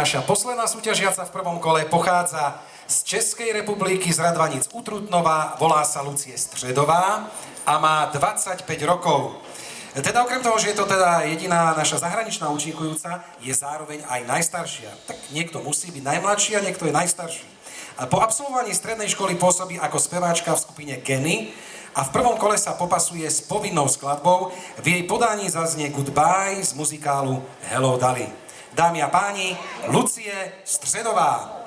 Naša posledná súťažiaca v prvom kole pochádza z Českej republiky, z Radvaníc u Trutnova, volá sa Lucie Středová a má 25 rokov. Teda okrem toho, že je to teda jediná naša zahraničná účinkujúca, je zároveň aj najstaršia. Tak niekto musí byť najmladší a niekto je najstarší. A po absolvovaní strednej školy pôsobí ako speváčka v skupine Geny a v prvom kole sa popasuje s povinnou skladbou. V jej podaní zaznie Goodbye z muzikálu Hello Dolly. Dámy a páni, Lucie Středová.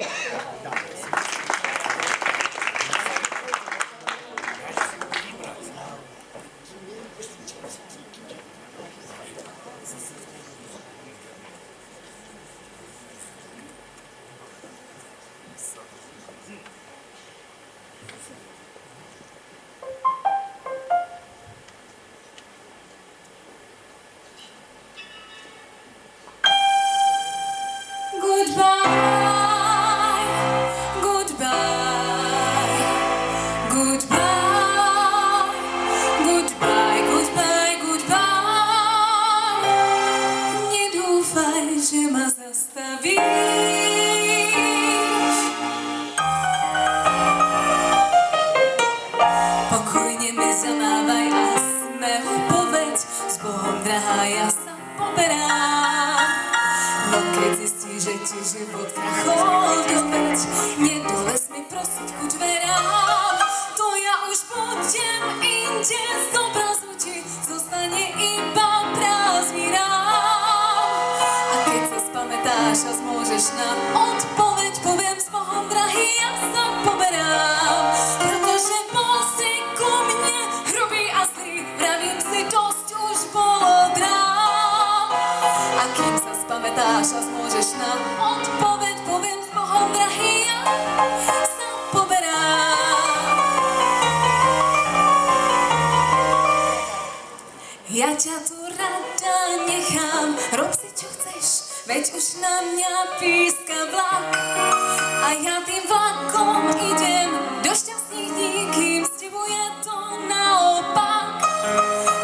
Že ma zastavíš. Pokojne mi zamávaj a smelo povedz, s Bohom drahá, ja sa poberám. No keď zistíš, že ti život krachol, doveď, nedoles mi prosiť ku dverám. To ja už budem inde, z obrazu ti zostane iba prázdny rám. Pamätáš a zmôžeš nám odpoveď, poviem s Bohom drahý, ja sa poberám. Pretože bol si ku mne hrubý a zlý, vravím si, dosť už bolo drám. A kým sa spamätáš a zmôžeš nám odpoveď, poviem s Bohom drahý, ja sa poberám. Ja ťa tu rada nechám, rob si čo chceš, veď už na mňa píska vlak. A ja tým vlakom idem do šťastných dní, kým s tebou je to naopak.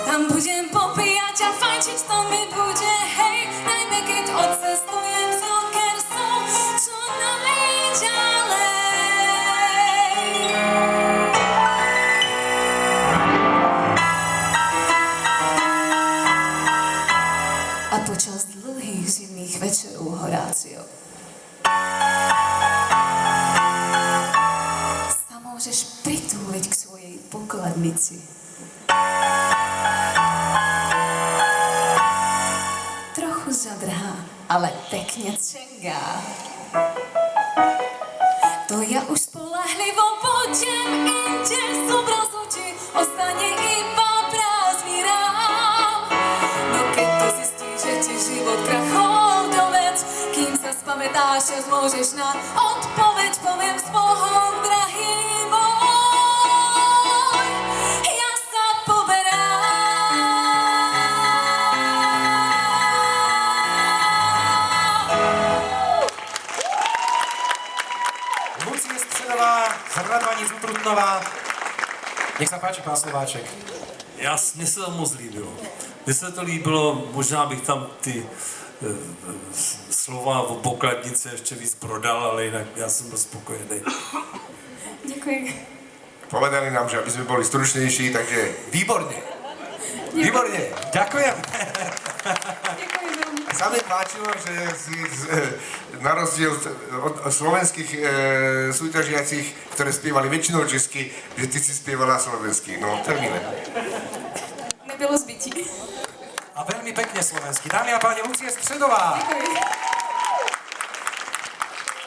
Tam budem popíjať a fajčiť, to mi bude hej, najmä keď odcestujem z Jokersom čo najďalej. A počas dlhých zimných večerov, Horácio, sa môžeš pritúliť k svojej pokladnici. Trochu zadrhá, ale pekne cengá. To ja už spoľahlivo budem inde, z obrazu ti ostane iba prázdny rám. No keď to zistíš, že ti život krachol, dovedz, kým sa spamätáš a zmôžeš na odpoveď, poviem s Bohom drahý môj, ja sa poberám. Lucie Středová z Radvaníc u Trutnova. Nech sa páči, pán Slováček. Mně se to moc líbilo. Mně se to líbilo, možná bych tam ty slova o pokladnice ještě víc prodal, ale jinak já jsem byl spokojený. Děkuji. Povedali nám, že aby sme boli stručnejší, takže výborne. Výborne. Ďakujem. Děkuji veľmi. Sa mi páčilo, že si na rozdiel od slovenských súťažiacich, ktoré spievali väčšinou česky, že ty si spievala slovensky. No, to je milé. Nebylo zbytí. A veľmi pekne slovensky. Dámy a páni, Lucie Středová. Děkuji.